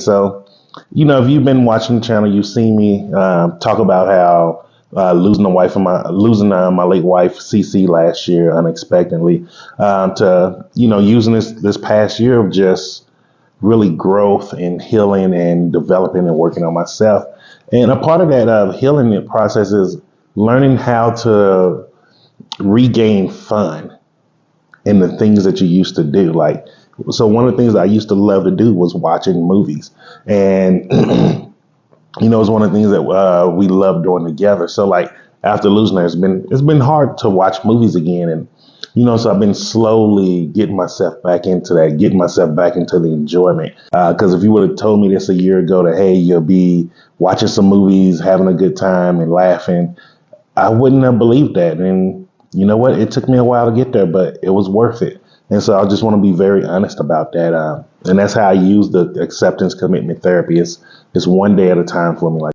So, if you've been watching the channel, you've seen me talk about how losing my late wife CC last year unexpectedly, to using this past year of just really growth and healing and developing and working on myself. And a part of that healing process is learning how to regain fun in the things that you used to do. So one of the things I used to love to do was watching movies. And, it's one of the things that we love doing together. So after losing her, it's been hard to watch movies again. And, so I've been slowly getting myself back into that, getting myself back into the enjoyment. Because if you would have told me this a year ago that, hey, you'll be watching some movies, having a good time and laughing, I wouldn't have believed that. And you know what? It took me a while to get there, but it was worth it. And so I just want to be very honest about that. And that's how I use the acceptance commitment therapy. It's one day at a time for me.